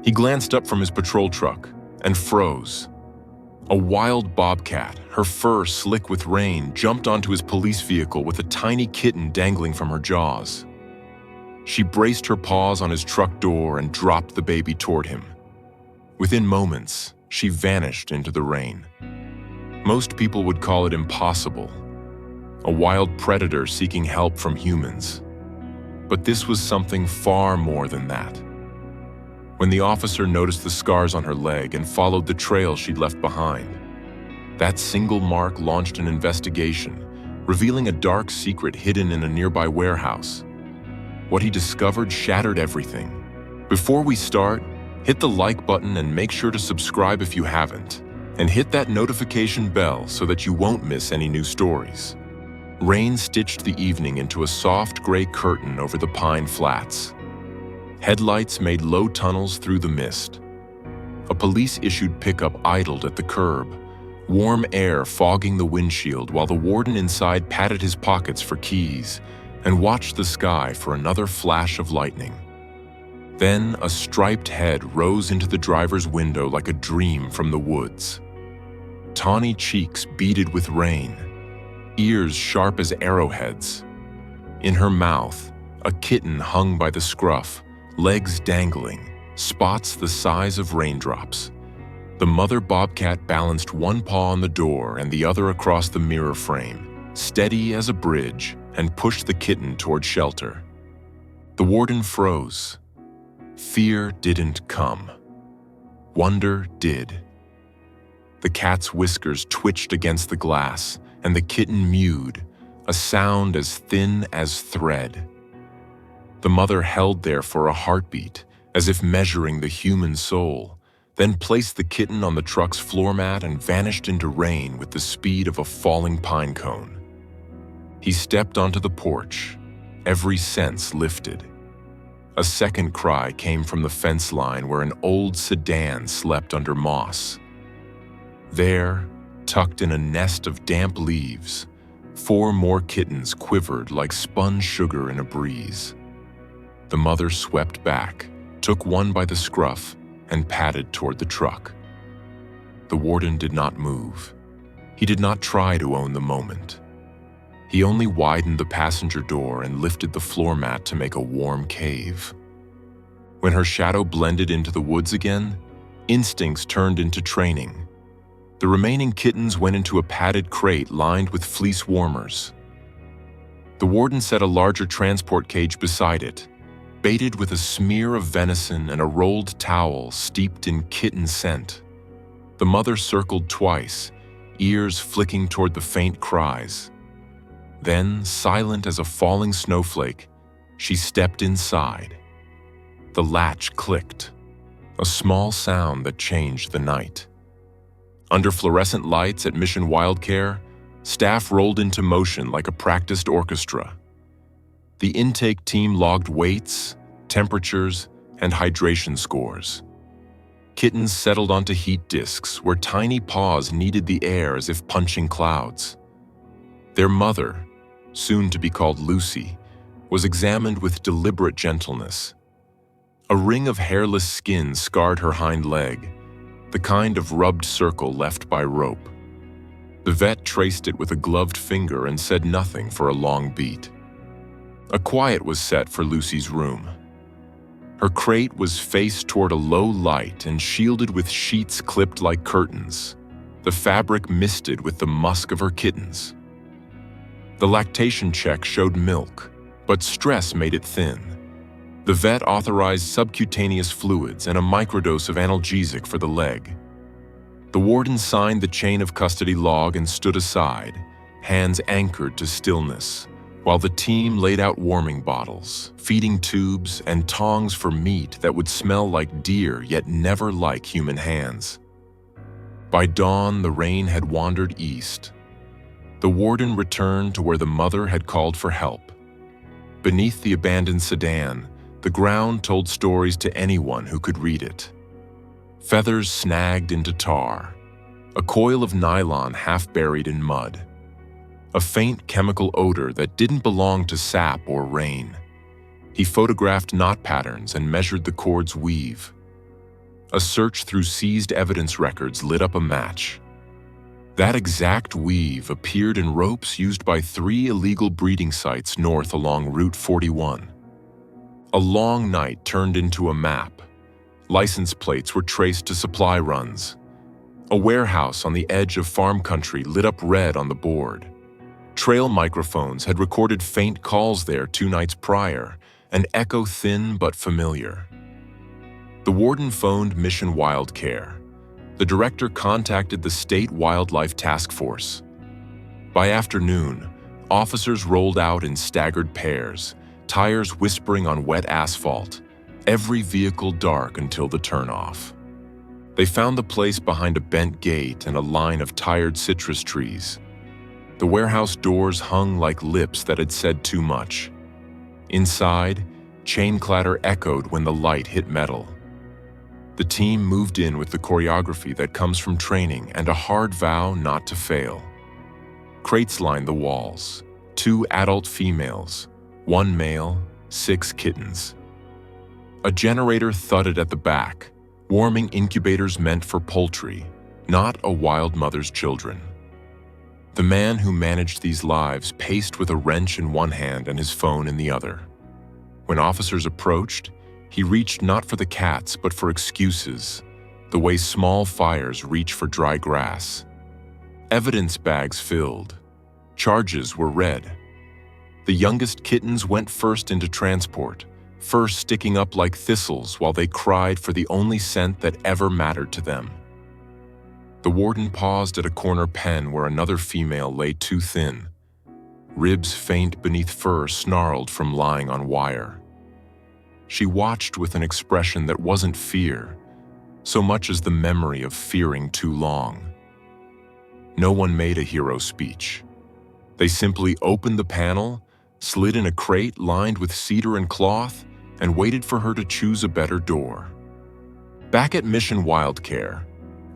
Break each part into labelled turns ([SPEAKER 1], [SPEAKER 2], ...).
[SPEAKER 1] He glanced up from his patrol truck and froze. A wild bobcat, her fur slick with rain, jumped onto his police vehicle with a tiny kitten dangling from her jaws. She braced her paws on his truck door and dropped the baby toward him. Within moments, she vanished into the rain. Most people would call it impossible, a wild predator seeking help from humans. But this was something far more than that. When the officer noticed the scars on her leg and followed the trail she'd left behind, that single mark launched an investigation, revealing a dark secret hidden in a nearby warehouse. What he discovered shattered everything. Before we start, hit the like button and make sure to subscribe if you haven't, and hit that notification bell so that you won't miss any new stories. Rain stitched the evening into a soft gray curtain over the pine flats. Headlights made low tunnels through the mist. A police-issued pickup idled at the curb, warm air fogging the windshield while the warden inside patted his pockets for keys and watched the sky for another flash of lightning. Then a striped head rose into the driver's window like a dream from the woods. Tawny cheeks beaded with rain, ears sharp as arrowheads. In her mouth, a kitten hung by the scruff, legs dangling, spots the size of raindrops. The mother bobcat balanced one paw on the door and the other across the mirror frame, steady as a bridge, and pushed the kitten toward shelter. The warden froze. Fear didn't come. Wonder did. The cat's whiskers twitched against the glass, and the kitten mewed, a sound as thin as thread. The mother held there for a heartbeat, as if measuring the human soul, then placed the kitten on the truck's floor mat and vanished into rain with the speed of a falling pine cone. He stepped onto the porch, every sense lifted. A second cry came from the fence line where an old sedan slept under moss. There, tucked in a nest of damp leaves, 4 more kittens quivered like spun sugar in a breeze. The mother swept back, took one by the scruff, and padded toward the truck. The warden did not move. He did not try to own the moment. He only widened the passenger door and lifted the floor mat to make a warm cave. When her shadow blended into the woods again, instincts turned into training. The remaining kittens went into a padded crate lined with fleece warmers. The warden set a larger transport cage beside it, baited with a smear of venison and a rolled towel steeped in kitten scent. The mother circled twice, ears flicking toward the faint cries. Then, silent as a falling snowflake, she stepped inside. The latch clicked, a small sound that changed the night. Under fluorescent lights at Mission Wildcare, staff rolled into motion like a practiced orchestra. The intake team logged weights, temperatures, and hydration scores. Kittens settled onto heat discs where tiny paws kneaded the air as if punching clouds. Their mother, soon to be called Lucy, was examined with deliberate gentleness. A ring of hairless skin scarred her hind leg, the kind of rubbed circle left by rope. The vet traced it with a gloved finger and said nothing for a long beat. A quiet was set for Lucy's room. Her crate was faced toward a low light and shielded with sheets clipped like curtains, the fabric misted with the musk of her kittens. The lactation check showed milk, but stress made it thin. The vet authorized subcutaneous fluids and a microdose of analgesic for the leg. The warden signed the chain of custody log and stood aside, hands anchored to stillness, while the team laid out warming bottles, feeding tubes, and tongs for meat that would smell like deer yet never like human hands. By dawn, the rain had wandered east. The warden returned to where the mother had called for help. Beneath the abandoned sedan, the ground told stories to anyone who could read it. Feathers snagged into tar, a coil of nylon half buried in mud, a faint chemical odor that didn't belong to sap or rain. He photographed knot patterns and measured the cord's weave. A search through seized evidence records lit up a match. That exact weave appeared in ropes used by 3 illegal breeding sites north along Route 41. A long night turned into a map. License plates were traced to supply runs. A warehouse on the edge of farm country lit up red on the board. Trail microphones had recorded faint calls there 2 nights prior, an echo thin but familiar. The warden phoned Mission Wildcare. The director contacted the State Wildlife Task Force. By afternoon, officers rolled out in staggered pairs, tires whispering on wet asphalt, every vehicle dark until the turnoff. They found the place behind a bent gate and a line of tired citrus trees. The warehouse doors hung like lips that had said too much. Inside, chain clatter echoed when the light hit metal. The team moved in with the choreography that comes from training and a hard vow not to fail. Crates lined the walls, 2 adult females, 1 male, 6 kittens. A generator thudded at the back, warming incubators meant for poultry, not a wild mother's children. The man who managed these lives paced with a wrench in one hand and his phone in the other. When officers approached, he reached not for the cats but for excuses, the way small fires reach for dry grass. Evidence bags filled. Charges were read. The youngest kittens went first into transport, first sticking up like thistles while they cried for the only scent that ever mattered to them. The warden paused at a corner pen where another female lay too thin. Ribs faint beneath fur snarled from lying on wire. She watched with an expression that wasn't fear, so much as the memory of fearing too long. No one made a hero speech. They simply opened the panel, slid in a crate lined with cedar and cloth, and waited for her to choose a better door. Back at Mission Wildcare,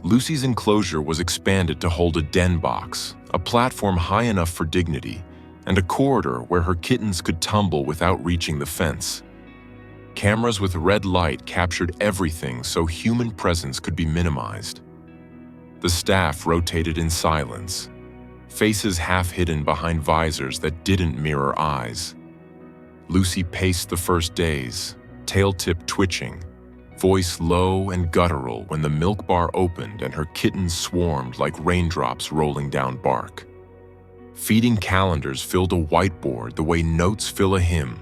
[SPEAKER 1] Lucy's enclosure was expanded to hold a den box, a platform high enough for dignity, and a corridor where her kittens could tumble without reaching the fence. Cameras with red light captured everything so human presence could be minimized. The staff rotated in silence, faces half hidden behind visors that didn't mirror eyes. Lucy paced the first days, tail tip twitching, voice low and guttural when the milk bar opened and her kittens swarmed like raindrops rolling down bark. Feeding calendars filled a whiteboard the way notes fill a hymn.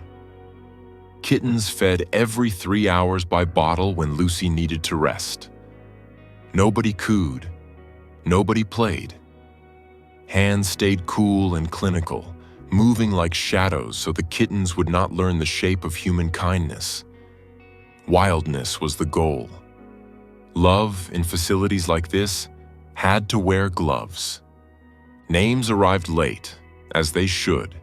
[SPEAKER 1] Kittens fed every 3 hours by bottle when Lucy needed to rest. Nobody cooed. Nobody played. Hands stayed cool and clinical, moving like shadows so the kittens would not learn the shape of human kindness. Wildness was the goal. Love, in facilities like this, had to wear gloves. Names arrived late, as they should.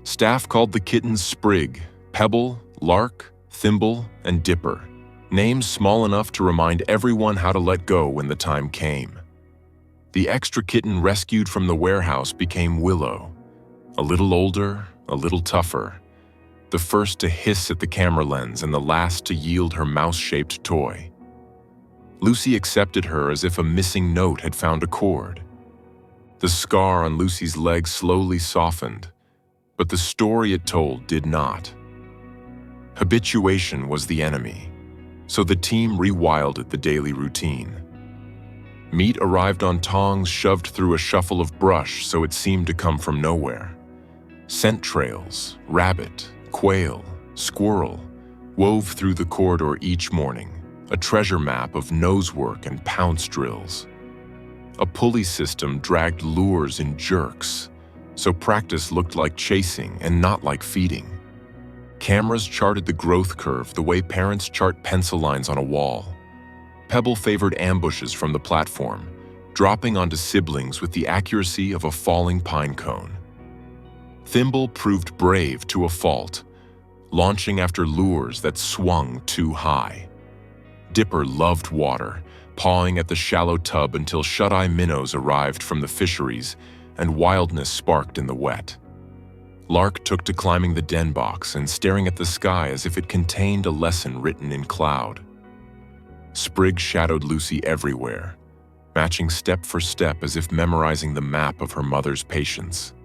[SPEAKER 1] Staff called the kittens Sprig, Pebble, Lark, Thimble, and Dipper, names small enough to remind everyone how to let go when the time came. The extra kitten rescued from the warehouse became Willow, a little older, a little tougher, the first to hiss at the camera lens and the last to yield her mouse-shaped toy. Lucy accepted her as if a missing note had found a chord. The scar on Lucy's leg slowly softened, but the story it told did not. Habituation was the enemy, so the team rewilded the daily routine. Meat arrived on tongs shoved through a shuffle of brush so it seemed to come from nowhere. Scent trails, rabbit, quail, squirrel, wove through the corridor each morning, a treasure map of nosework and pounce drills. A pulley system dragged lures in jerks, so practice looked like chasing and not like feeding. Cameras charted the growth curve the way parents chart pencil lines on a wall. Pebble favored ambushes from the platform, dropping onto siblings with the accuracy of a falling pine cone. Thimble proved brave to a fault, launching after lures that swung too high. Dipper loved water, pawing at the shallow tub until shut-eye minnows arrived from the fisheries and wildness sparked in the wet. Lark took to climbing the den box and staring at the sky as if it contained a lesson written in cloud. Spring Briggs shadowed Lucy everywhere, matching step for step as if memorizing the map of her mother's patience.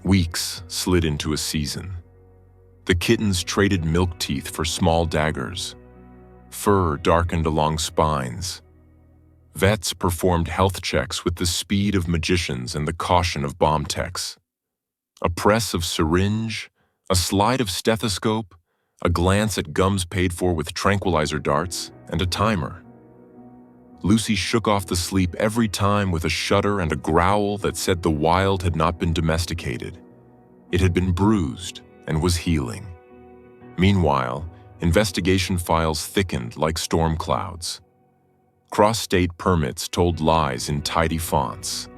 [SPEAKER 1] Weeks slid into a season. The kittens traded milk teeth for small daggers. Fur darkened along spines. Vets performed health checks with the speed of magicians and the caution of bomb techs. A press of syringe, a slide of stethoscope, a glance at gums paid for with tranquilizer darts, and a timer. Lucy shook off the sleep every time with a shudder and a growl that said the wild had not been domesticated. It had been bruised and was healing. Meanwhile, investigation files thickened like storm clouds. Cross-state permits told lies in tidy fonts.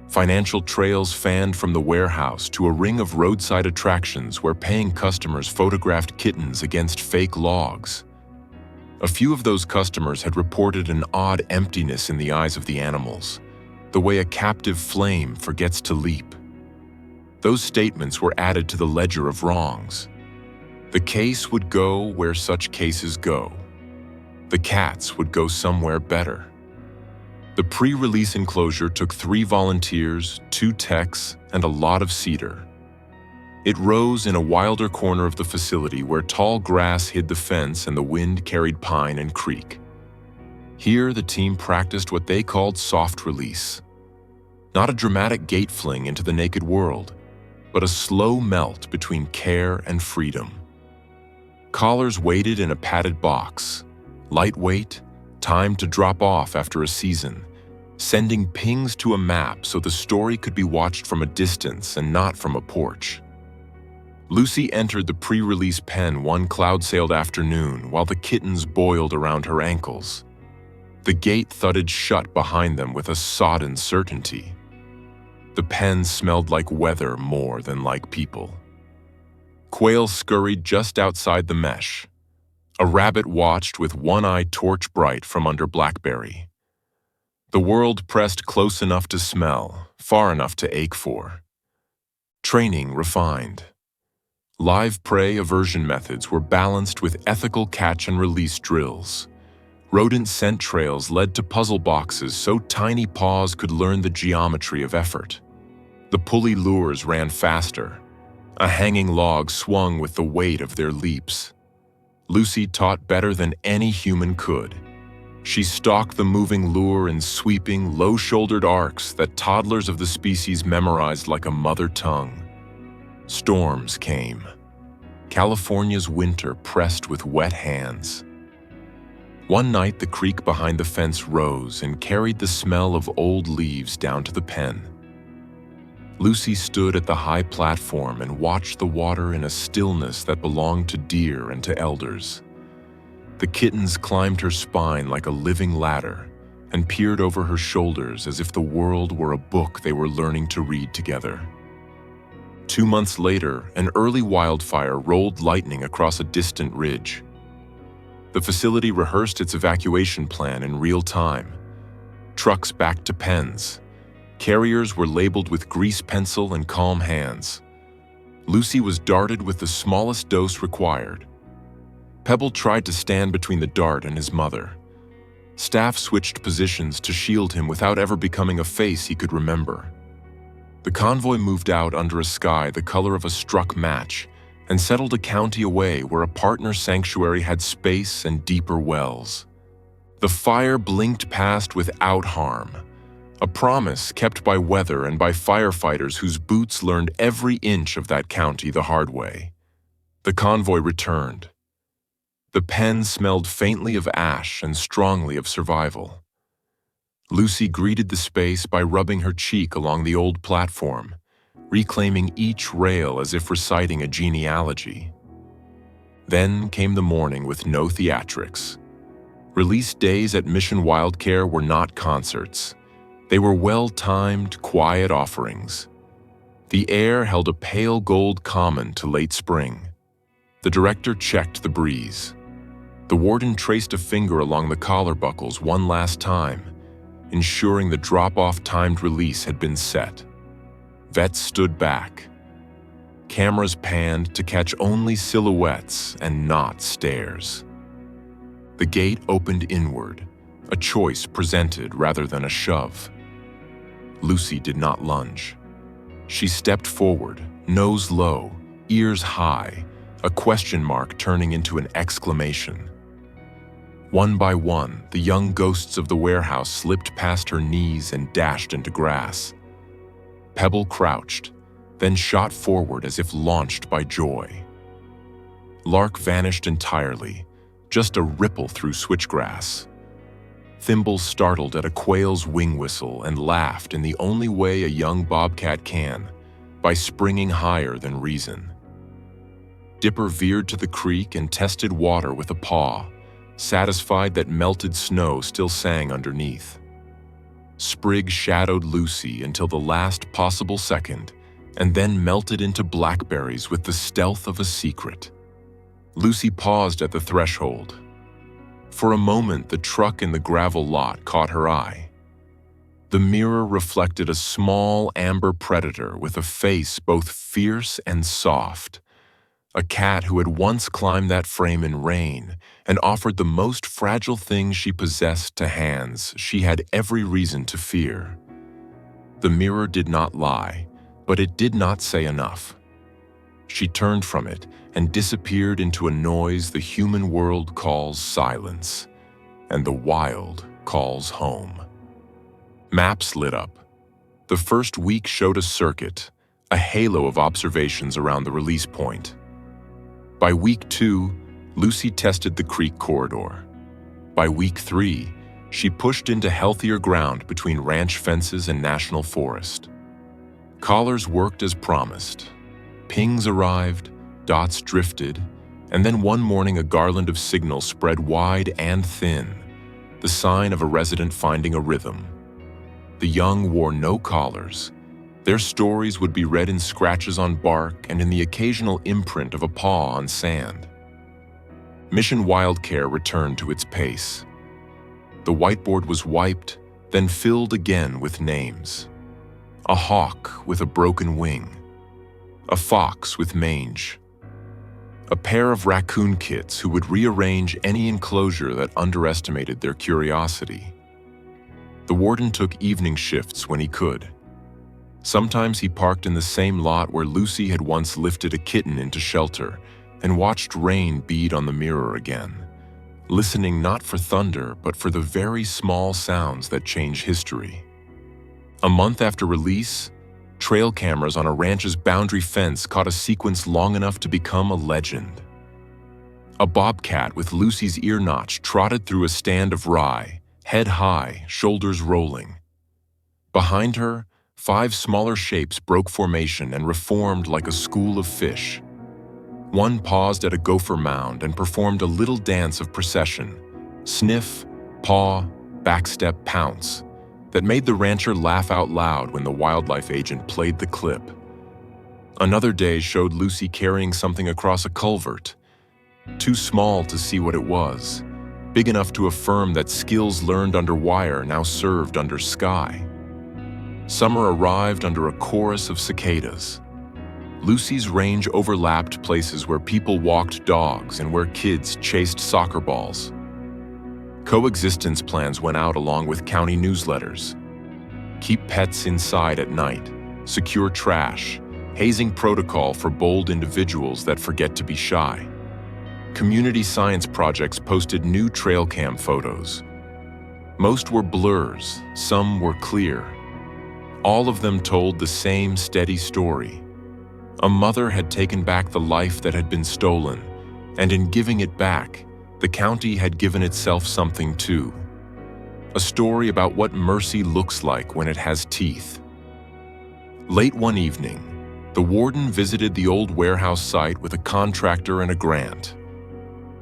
[SPEAKER 1] Financial trails fanned from the warehouse to a ring of roadside attractions where paying customers photographed kittens against fake logs. A few of those customers had reported an odd emptiness in the eyes of the animals, the way a captive flame forgets to leap. Those statements were added to the ledger of wrongs. The case would go where such cases go. The cats would go somewhere better. The pre-release enclosure took 3 volunteers, 2 techs, and a lot of cedar. It rose in a wilder corner of the facility where tall grass hid the fence and the wind carried pine and creek. Here, the team practiced what they called soft release. Not a dramatic gate fling into the naked world, but a slow melt between care and freedom. Collars waited in a padded box, lightweight, timed to drop off after a season, sending pings to a map so the story could be watched from a distance and not from a porch. Lucy entered the pre-release pen one cloud-sailed afternoon while the kittens boiled around her ankles. The gate thudded shut behind them with a sodden certainty. The pen smelled like weather more than like people. Quail scurried just outside the mesh. A rabbit watched with one eye torch bright from under blackberry. The world pressed close enough to smell, far enough to ache for. Training refined. Live prey aversion methods were balanced with ethical catch and release drills. Rodent scent trails led to puzzle boxes so tiny paws could learn the geometry of effort. The pulley lures ran faster. A hanging log swung with the weight of their leaps. Lucy taught better than any human could. She stalked the moving lure in sweeping, low-shouldered arcs that toddlers of the species memorized like a mother tongue. Storms came. California's winter pressed with wet hands. One night, the creek behind the fence rose and carried the smell of old leaves down to the pen. Lucy stood at the high platform and watched the water in a stillness that belonged to deer and to elders. The kittens climbed her spine like a living ladder and peered over her shoulders as if the world were a book they were learning to read together. 2 months later, an early wildfire rolled lightning across a distant ridge. The facility rehearsed its evacuation plan in real time. Trucks backed to pens. Carriers were labeled with grease pencil and calm hands. Lucy was darted with the smallest dose required. Pebble tried to stand between the dart and his mother. Staff switched positions to shield him without ever becoming a face he could remember. The convoy moved out under a sky the color of a struck match and settled a county away where a partner sanctuary had space and deeper wells. The fire blinked past without harm, a promise kept by weather and by firefighters whose boots learned every inch of that county the hard way. The convoy returned. The pen smelled faintly of ash and strongly of survival. Lucy greeted the space by rubbing her cheek along the old platform, reclaiming each rail as if reciting a genealogy. Then came the morning with no theatrics. Release days at Mission Wildcare were not concerts. They were well-timed, quiet offerings. The air held a pale gold common to late spring. The director checked the breeze. The warden traced a finger along the collar buckles one last time, ensuring the drop-off timed release had been set. Vets stood back. Cameras panned to catch only silhouettes and not stares. The gate opened inward, a choice presented rather than a shove. Lucy did not lunge. She stepped forward, nose low, ears high, a question mark turning into an exclamation. One by one, the young ghosts of the warehouse slipped past her knees and dashed into grass. Pebble crouched, then shot forward as if launched by joy. Lark vanished entirely, just a ripple through switchgrass. Thimble startled at a quail's wing whistle and laughed in the only way a young bobcat can, by springing higher than reason. Dipper veered to the creek and tested water with a paw, satisfied that melted snow still sang underneath. Sprig shadowed Lucy until the last possible second, and then melted into blackberries with the stealth of a secret. Lucy paused at the threshold. For a moment, the truck in the gravel lot caught her eye. The mirror reflected a small amber predator with a face both fierce and soft. A cat who had once climbed that frame in rain and offered the most fragile thing she possessed to hands she had every reason to fear. The mirror did not lie, but it did not say enough. She turned from it and disappeared into a noise the human world calls silence, and the wild calls home. Maps lit up. The first week showed a circuit, a halo of observations around the release point. By week 2, Lucy tested the creek corridor. By week 3, she pushed into healthier ground between ranch fences and national forest. Collars worked as promised. Pings arrived, dots drifted, and then one morning a garland of signals spread wide and thin, the sign of a resident finding a rhythm. The young wore no collars. Their stories would be read in scratches on bark and in the occasional imprint of a paw on sand. Mission Wildcare returned to its pace. The whiteboard was wiped, then filled again with names. A hawk with a broken wing. A fox with mange. A pair of raccoon kits who would rearrange any enclosure that underestimated their curiosity. The warden took evening shifts when he could. Sometimes he parked in the same lot where Lucy had once lifted a kitten into shelter and watched rain bead on the mirror again, listening not for thunder but for the very small sounds that change history. A month after release, trail cameras on a ranch's boundary fence caught a sequence long enough to become a legend. A bobcat with Lucy's ear notch trotted through a stand of rye, head high, shoulders rolling. Behind her, 5 smaller shapes broke formation and reformed like a school of fish. One paused at a gopher mound and performed a little dance of procession, sniff, paw, backstep, pounce, that made the rancher laugh out loud when the wildlife agent played the clip. Another day showed Lucy carrying something across a culvert, too small to see what it was, big enough to affirm that skills learned under wire now served under sky. Summer arrived under a chorus of cicadas. Lucy's range overlapped places where people walked dogs and where kids chased soccer balls. Coexistence plans went out along with county newsletters. Keep pets inside at night, secure trash, hazing protocol for bold individuals that forget to be shy. Community science projects posted new trail cam photos. Most were blurs, some were clear. All of them told the same steady story. A mother had taken back the life that had been stolen, and in giving it back, the county had given itself something too. A story about what mercy looks like when it has teeth. Late one evening, the warden visited the old warehouse site with a contractor and a grant.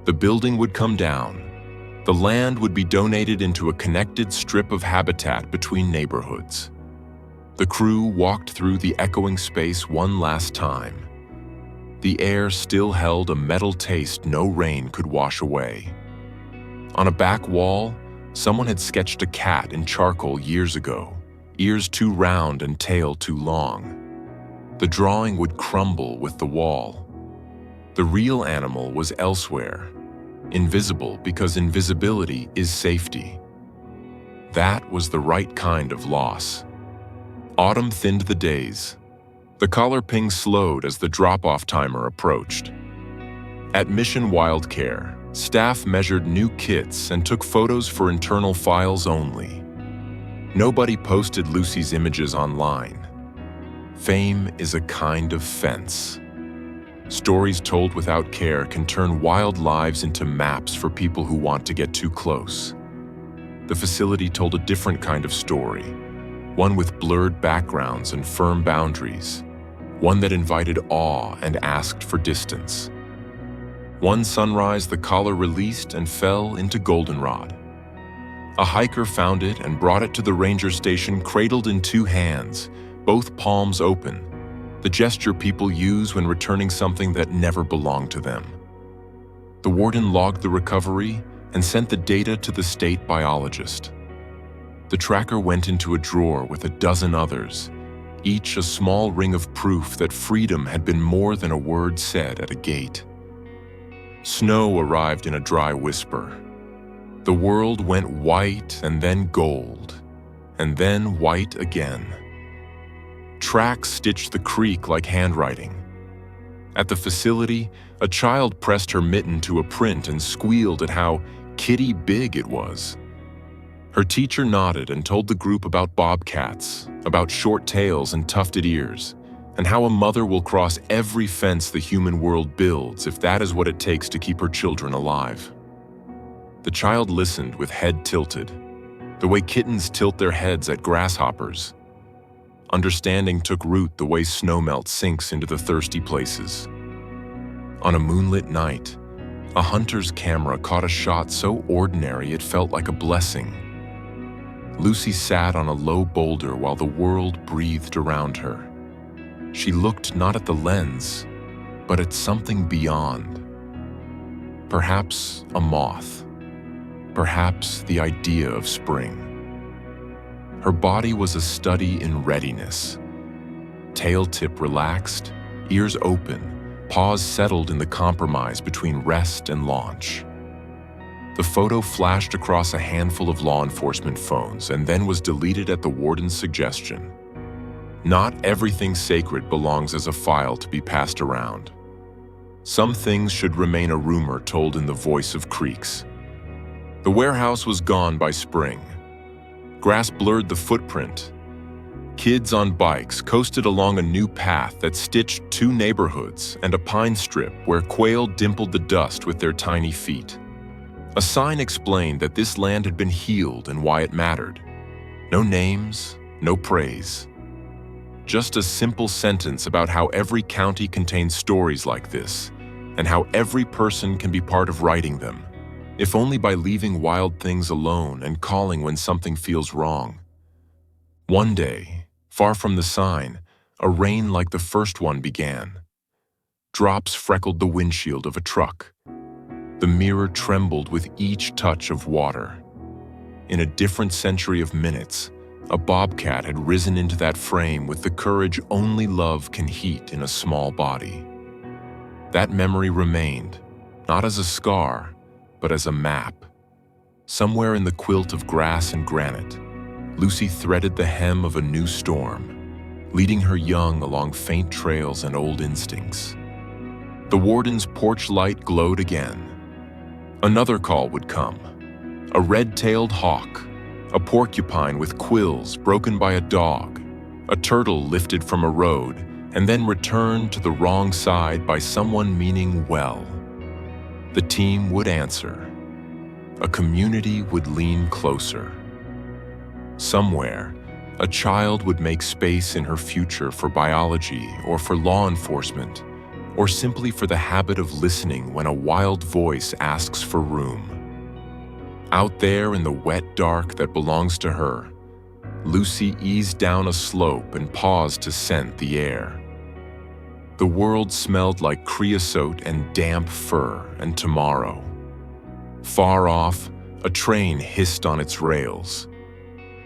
[SPEAKER 1] The building would come down. The land would be donated into a connected strip of habitat between neighborhoods. The crew walked through the echoing space one last time. The air still held a metal taste no rain could wash away. On a back wall, someone had sketched a cat in charcoal years ago, ears too round and tail too long. The drawing would crumble with the wall. The real animal was elsewhere, Invisible because invisibility is safety. That was the right kind of loss. Autumn thinned the days. The collar ping slowed as the drop-off timer approached. At Mission Wildcare, staff measured new kits and took photos for internal files only. Nobody posted Lucy's images online. Fame is a kind of fence. Stories told without care can turn wild lives into maps for people who want to get too close. The facility told a different kind of story, one with blurred backgrounds and firm boundaries, one that invited awe and asked for distance. One sunrise, the collar released and fell into goldenrod. A hiker found it and brought it to the ranger station cradled in two hands, both palms open, the gesture people use when returning something that never belonged to them. The warden logged the recovery and sent the data to the state biologist. The tracker went into a drawer with a dozen others, each a small ring of proof that freedom had been more than a word said at a gate. Snow arrived in a dry whisper. The world went white and then gold, and then white again. Tracks stitched the creek like handwriting. At the facility, a child pressed her mitten to a print and squealed at how kitty big it was. Her teacher nodded and told the group about bobcats, about short tails and tufted ears, and how a mother will cross every fence the human world builds if that is what it takes to keep her children alive. The child listened with head tilted, the way kittens tilt their heads at grasshoppers. Understanding took root the way snowmelt sinks into the thirsty places. On a moonlit night, a hunter's camera caught a shot so ordinary it felt like a blessing. Lucy sat on a low boulder while the world breathed around her. She looked not at the lens, but at something beyond. Perhaps a moth. Perhaps the idea of spring. Her body was a study in readiness. Tail tip relaxed, ears open, paws settled in the compromise between rest and launch. The photo flashed across a handful of law enforcement phones and then was deleted at the warden's suggestion. Not everything sacred belongs as a file to be passed around. Some things should remain a rumor told in the voice of creeks. The warehouse was gone by spring. Grass blurred the footprint. Kids on bikes coasted along a new path that stitched two neighborhoods and a pine strip where quail dimpled the dust with their tiny feet. A sign explained that this land had been healed and why it mattered. No names, no praise. Just a simple sentence about how every county contains stories like this, and how every person can be part of writing them, if only by leaving wild things alone and calling when something feels wrong. One day, far from the sign, a rain like the first one began. Drops freckled the windshield of a truck. The mirror trembled with each touch of water. In a different century of minutes, a bobcat had risen into that frame with the courage only love can heat in a small body. That memory remained, not as a scar, but as a map. Somewhere in the quilt of grass and granite, Lucy threaded the hem of a new storm, leading her young along faint trails and old instincts. The warden's porch light glowed again. Another call would come. A red-tailed hawk, a porcupine with quills broken by a dog, a turtle lifted from a road and then returned to the wrong side by someone meaning well. The team would answer. A community would lean closer. Somewhere, a child would make space in her future for biology or for law enforcement, or simply for the habit of listening when a wild voice asks for room. Out there in the wet dark that belongs to her, Lucy eased down a slope and paused to scent the air. The world smelled like creosote and damp fur and tomorrow. Far off, a train hissed on its rails.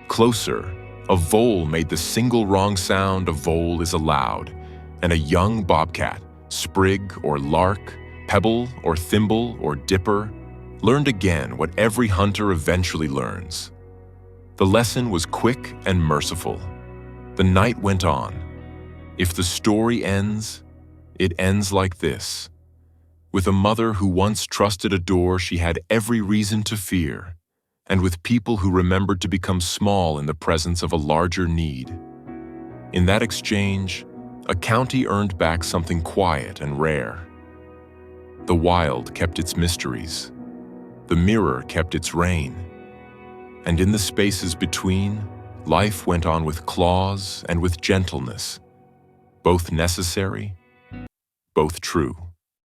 [SPEAKER 1] Closer, a vole made the single wrong sound a vole is allowed, and a young bobcat, sprig or lark, pebble or thimble or dipper, learned again what every hunter eventually learns. The lesson was quick and merciful. The night went on. If the story ends, it ends like this, with a mother who once trusted a door she had every reason to fear, and with people who remembered to become small in the presence of a larger need. In that exchange, a county earned back something quiet and rare. The wild kept its mysteries. The mirror kept its reign. And in the spaces between, life went on with claws and with gentleness, both necessary, both true.